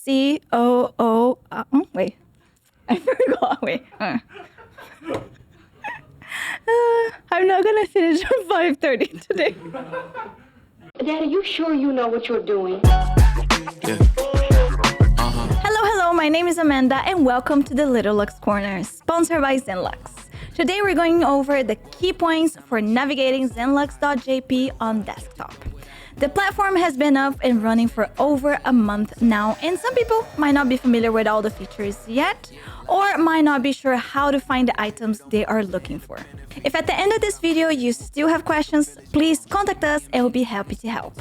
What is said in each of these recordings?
COO. Wait, I forgot. Wait. I'm not gonna finish on 5:30 today. Daddy, you sure you know what you're doing? Hello, my name is Amanda and welcome to the Little Lux Corner, sponsored by ZenLux. Today we're going over the key points for navigating ZenLuxe.jp on desktop. The platform has been up and running for over a month now, and some people might not be familiar with all the features yet, or might not be sure how to find the items they are looking for. If at the end of this video you still have questions, please contact us and we'll be happy to help.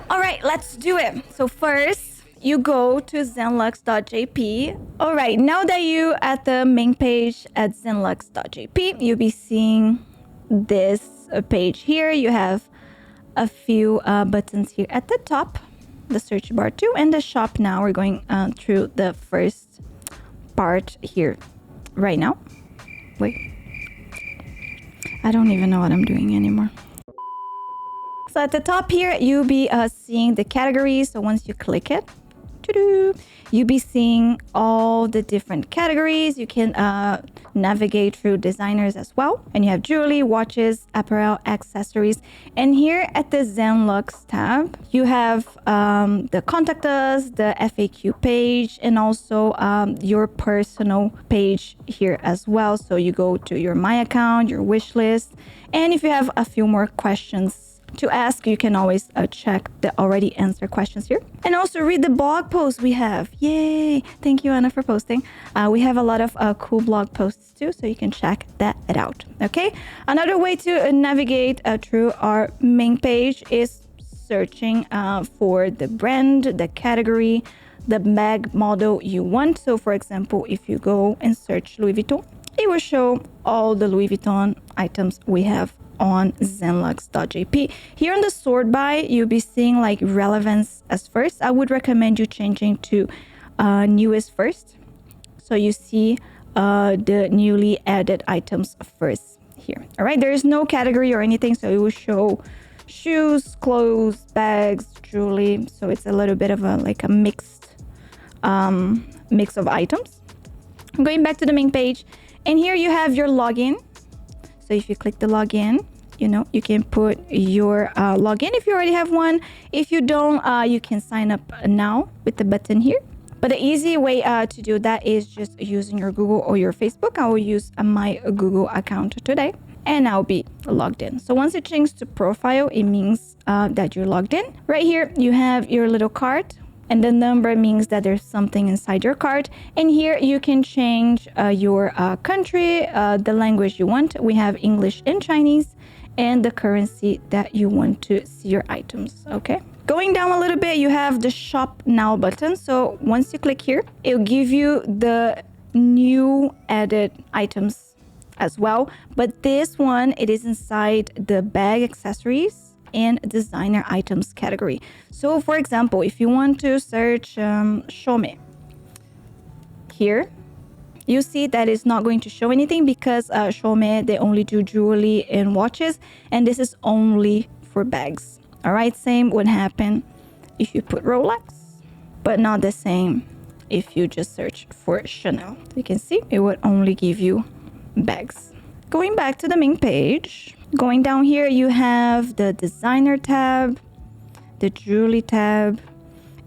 Alright, let's do it. So first, you go to ZenLuxe.jp. Alright, now that you at the main page at ZenLuxe.jp, you'll be seeing this page here. You have a few buttons here at the top, the search bar too, and the shop. Now we're going through the first part here right now. Wait, I don't even know what I'm doing anymore. So at the top here, you'll be seeing the categories. So once you click it, you'll be seeing all the different categories. You can navigate through designers as well. And you have jewelry, watches, apparel, accessories. And here at the ZenLux tab, you have the contact us, the FAQ page, and also your personal page here as well. So you go to your My Account, your wish list. And if you have a few more questions to ask, you can always check the already answered questions here, and also read the blog posts we have. Yay! Thank you, Anna, for posting. We have a lot of cool blog posts too, so you can check that out. Okay, another way to navigate through our main page is searching for the brand, the category, the bag model you want. So for example, if you go and search Louis Vuitton, it will show all the Louis Vuitton items we have on ZenLuxe.jp. Here on the sort by, you'll be seeing like relevance as first. I would recommend you changing to newest first, so you see the newly added items first here. All right, there is no category or anything, so it will show shoes, clothes, bags, jewelry. So it's a little bit of a mixed mix of items. I'm going back to the main page, and here you have your login. So if you click the login, you can put your login if you already have one. If you don't, you can sign up now with the button here. But the easy way to do that is just using your Google or your Facebook. I will use my Google account today, and I'll be logged in. So once it changes to profile, it means that you're logged in. Right here, you have your little card, and the number means that there's something inside your card. And here you can change your country, the language you want. We have English and Chinese, and the currency that you want to see your items. Okay, going down a little bit, you have the shop now button. So once you click here, it'll give you the new added items as well. But this one, it is inside the bag, accessories, and designer items category. So for example, if you want to search Shome here, you see that it's not going to show anything because Shome, they only do jewelry and watches, and this is only for bags. All right, same would happen if you put Rolex, but not the same if you just search for Chanel. You can see it would only give you bags. Going back to the main page, going down here, you have the designer tab, the jewelry tab,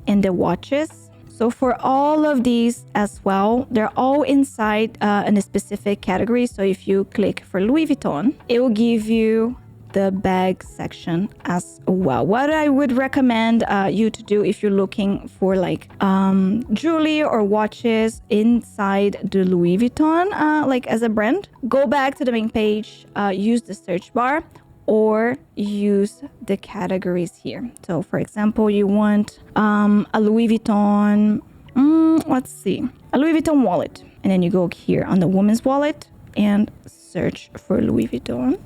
and the watches. So for all of these as well, they're all inside in a specific category. So if you click for Louis Vuitton, it will give you the bag section as well. What I would recommend you to do if you're looking for jewelry or watches inside the Louis Vuitton, as a brand, go back to the main page, use the search bar, or use the categories here. So for example, you want a Louis Vuitton, a Louis Vuitton wallet. And then you go here on the woman's wallet and search for Louis Vuitton,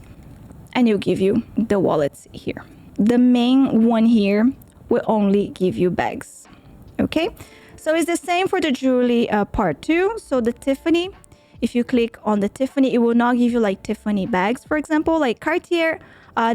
and it'll give you the wallets here. The main one here will only give you bags. Okay, so it's the same for the jewelry part too. So the Tiffany, if you click on the Tiffany, it will not give you Tiffany bags, for example. Cartier,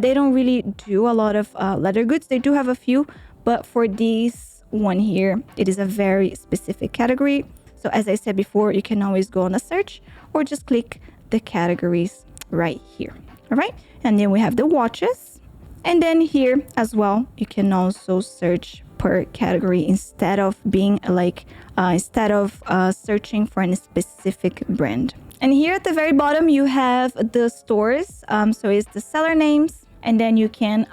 they don't really do a lot of leather goods. They do have a few, but for these one here, it is a very specific category. So as I said before, you can always go on a search or just click the categories right here. All right. And then we have the watches. And then here as well, you can also search per category instead of being like, searching for a specific brand. And here at the very bottom, you have the stores. So it's the seller names. And then you can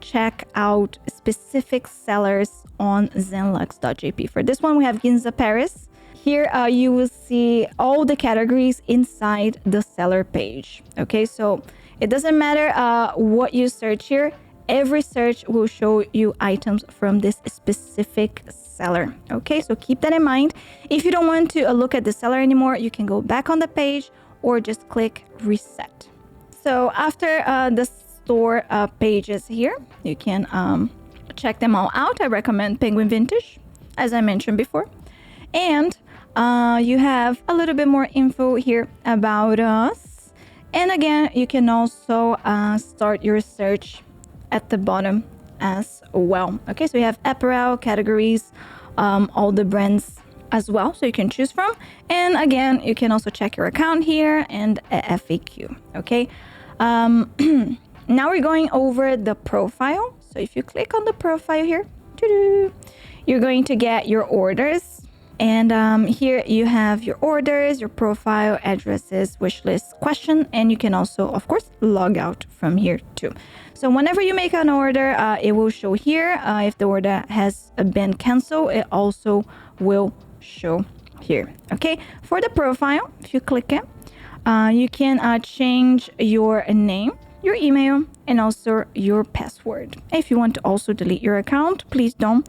check out specific sellers on ZenLuxe.jp. For this one, we have Ginza Paris. Here you will see all the categories inside the seller page. Okay, so it doesn't matter what you search here. Every search will show you items from this specific seller. Okay, so keep that in mind. If you don't want to look at the seller anymore, you can go back on the page or just click reset. So after the store pages here, you can check them all out. I recommend Penguin Vintage, as I mentioned before. And you have a little bit more info here about us. And again, you can also start your search at the bottom as well. Okay, so you have apparel categories, all the brands as well, so you can choose from. And again, you can also check your account here and a FAQ. Okay, now we're going over the profile. So if you click on the profile here, you're going to get your orders. And here you have your orders, your profile, addresses, wish list, question, and you can also, of course, log out from here too. So whenever you make an order, it will show here. If the order has been canceled, it also will show here. Okay, for the profile, if you click it, you can change your name, your email, and also your password. If you want to also delete your account, please don't.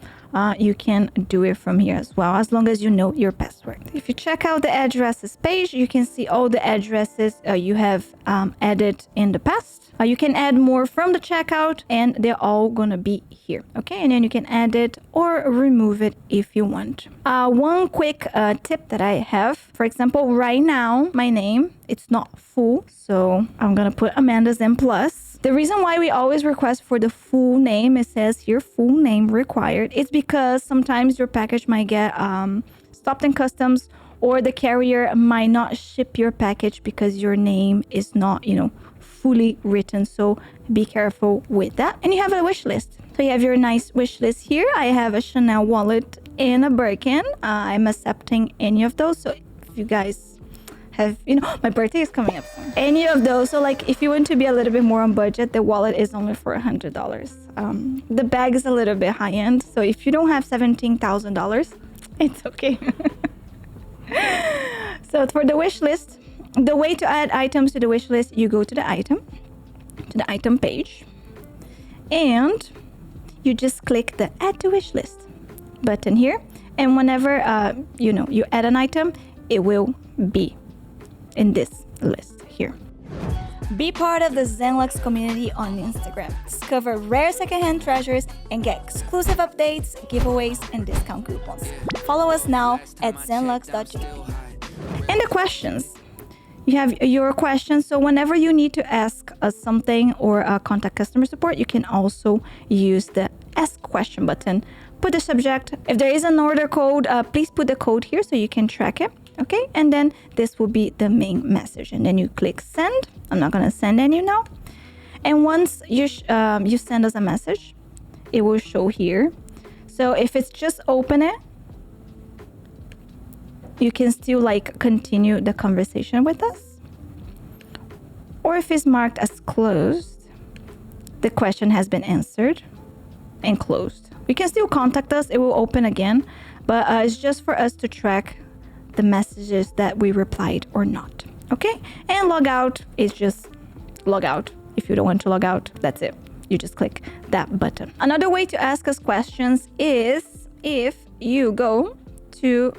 You can do it from here as well, as long as you know your password. If you check out the addresses page, you can see all the addresses you have added in the past. You can add more from the checkout, and they're all gonna be here. Okay, and then you can add it or remove it if you want. One quick tip that I have, for example, right now my name, it's not full, so I'm gonna put Amanda Zen Plus. The reason why we always request for the full name, it says here full name required, it's because sometimes your package might get stopped in customs, or the carrier might not ship your package because your name is not, fully written. So be careful with that. And you have a wish list. So you have your nice wish list here. I have a Chanel wallet and a Birkin. I'm accepting any of those. So if you guys have, my birthday is coming up soon. Any of those. So like if you want to be a little bit more on budget, the wallet is only for $100. The bag is a little bit high end. So if you don't have $17,000, it's okay. So for the wish list, the way to add items to the wish list, you go to the item page, and you just click the add to wish list button here. And whenever you add an item, it will be in this list here. Be part of the Zenlux community on Instagram. Discover rare secondhand treasures and get exclusive updates, giveaways, and discount coupons. Follow us now at ZenLuxe.jp. And the questions. You have your questions. So whenever you need to ask us something or contact customer support, you can also use the ask question button. Put the subject. If there is an order code, please put the code here so you can track it. Okay, and then this will be the main message, and then you click send. I'm not gonna send any now. And once you send us a message, it will show here. So if it's just open it, you can still continue the conversation with us. Or if it's marked as closed, the question has been answered and closed. You can still contact us, it will open again, but it's just for us to track the messages that we replied or not. Okay, and log out is just log out. If you don't want to log out, that's it. You just click that button. Another way to ask us questions is if you go to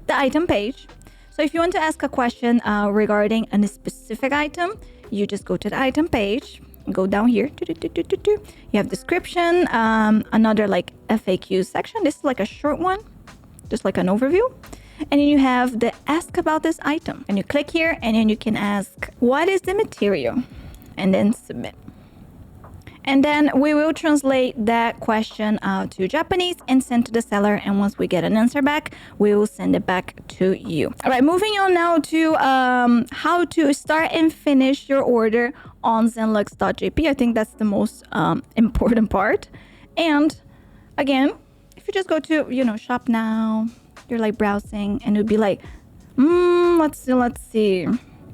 the item page. So if you want to ask a question regarding a specific item, you just go to the item page, go down here. You have description, another FAQ section. This is a short one, just like an overview. And then you have the ask about this item, and you click here, and then you can ask what is the material, and then submit. And then we will translate that question to Japanese and send to the seller. And once we get an answer back, we will send it back to you. All right, moving on now to how to start and finish your order on ZenLuxe.jp. I think that's the most important part. And again, if you just go to, shop now, you're like browsing and it'll be like, let's see.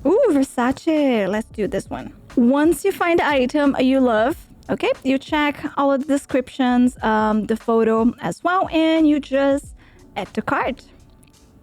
Ooh, Versace. Let's do this one. Once you find the item you love, okay, you check all of the descriptions, the photo as well, and you just add to cart.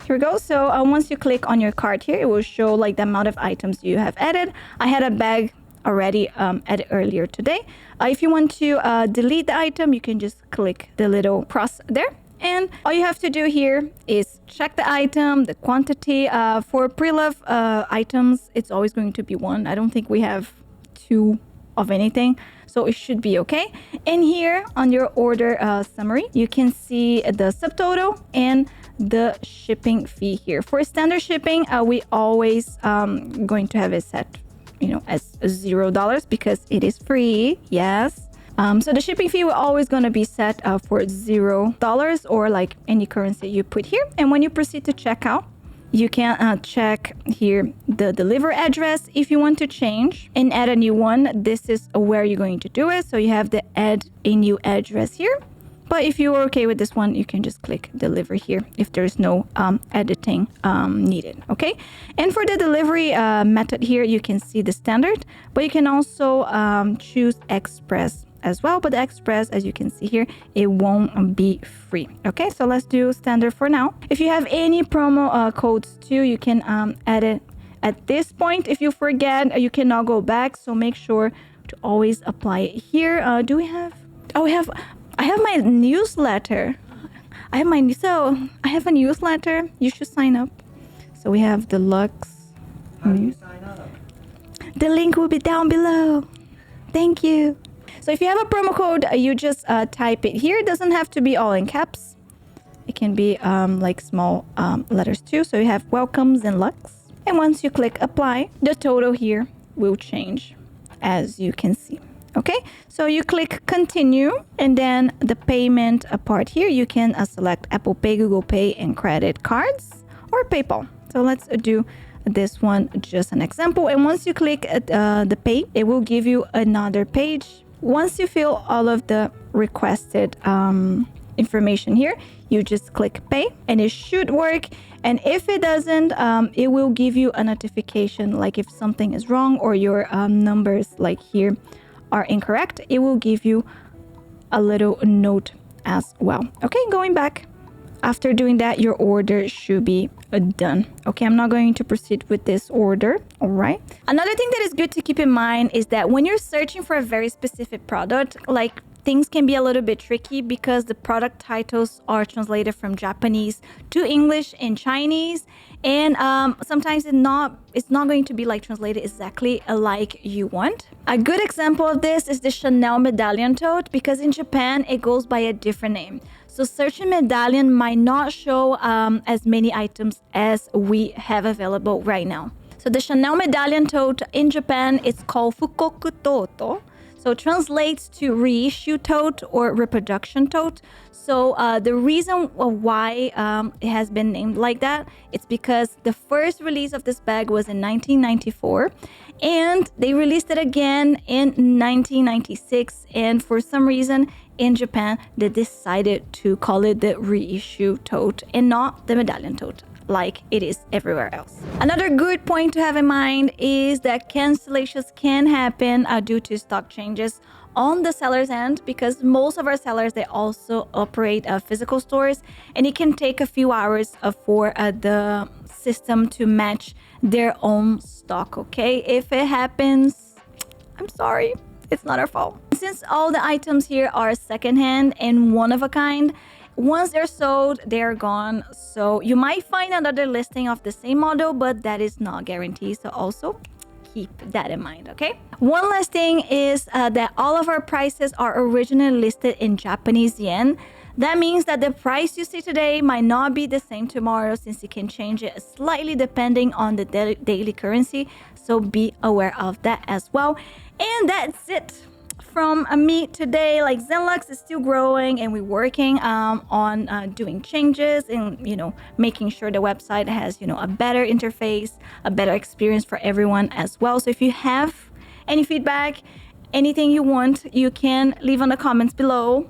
Here we go. So once you click on your cart here, it will show like the amount of items you have added. I had a bag already added earlier today. If you want to delete the item, you can just click the little cross there. And all you have to do here is check the item, the quantity. For pre-love items, it's always going to be 1. I don't think we have 2 of anything, so it should be okay. And here on your order summary, you can see the subtotal and the shipping fee here. For standard shipping, we always going to have it set, as $0 because it is free. Yes. So the shipping fee will always going to be set for $0 or like any currency you put here. And when you proceed to checkout, you can check here the delivery address if you want to change and add a new one. This is where you're going to do it. So you have the add a new address here. But if you are okay with this one, you can just click deliver here if there's no editing needed. Okay. And for the delivery method here, you can see the standard, but you can also choose express as well. But the express, as you can see here, it won't be free. Okay, so let's do standard for now. If you have any promo codes too, you can add it at this point. If you forget, you cannot go back, so make sure to always apply it here. I have my newsletter. I have a newsletter. You should sign up. So we have the Lux. How do you sign up? The link will be down below. Thank you. So if you have a promo code, you just type it here. It doesn't have to be all in caps. It can be like small letters too. So you have welcome Zenlux. And once you click apply, the total here will change, as you can see. Okay, so you click continue, and then the payment part here, you can select Apple Pay, Google Pay, and credit cards or PayPal. So let's do this one, just an example. And once you click the pay, it will give you another page. Once you fill all of the requested information here, you just click pay and it should work. And if it doesn't, it will give you a notification, like if something is wrong or your numbers like here are incorrect, it will give you a little note as well. Okay, going back. After doing that, your order should be done. Okay, I'm not going to proceed with this order. All right. Another thing that is good to keep in mind is that when you're searching for a very specific product, like things can be a little bit tricky because the product titles are translated from Japanese to English and Chinese. And sometimes it's not going to be like translated exactly like you want. A good example of this is the Chanel medallion tote, because in Japan, it goes by a different name. So searching medallion might not show as many items as we have available right now. So the Chanel medallion tote in Japan, it's called Fukoku Toto. So translates to reissue tote or reproduction tote. So the reason why it has been named like that, it's because the first release of this bag was in 1994. And they released it again in 1996. And for some reason in Japan, they decided to call it the reissue tote and not the medallion tote, like it is everywhere else. Another good point to have in mind is that cancellations can happen due to stock changes on the seller's end, because most of our sellers, they also operate physical stores, and it can take a few hours for the system to match their own stock. Okay, if it happens, I'm sorry, it's not our fault. Since all the items here are secondhand and one of a kind, once they're sold, they're gone. So you might find another listing of the same model, but that is not guaranteed. So also keep that in mind, okay? One last thing is that all of our prices are originally listed in Japanese yen. That means that the price you see today might not be the same tomorrow, since you can change it slightly depending on the daily currency. So be aware of that as well. And that's it from me today. Like Zenlux is still growing, and we're working on doing changes and making sure the website has a better interface, a better experience for everyone as well. So if you have any feedback, anything you want, you can leave on the comments below.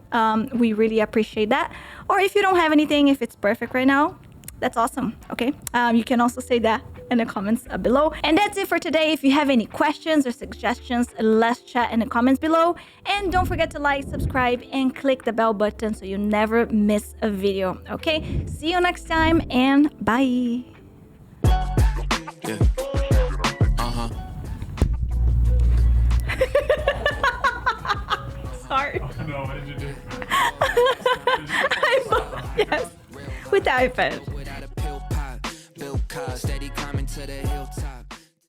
We really appreciate that. Or if you don't have anything, if it's perfect right now, that's awesome. Okay, you can also say that in the comments below. And that's it for today. If you have any questions or suggestions, let's chat in the comments below. And don't forget to like, subscribe, and click the bell button so you never miss a video. Okay, see you next time, and bye. Yeah. Sorry. No, what did you do? Yes, with the iPad. Without a pill pot, bill cars, steady climbing to the hilltop.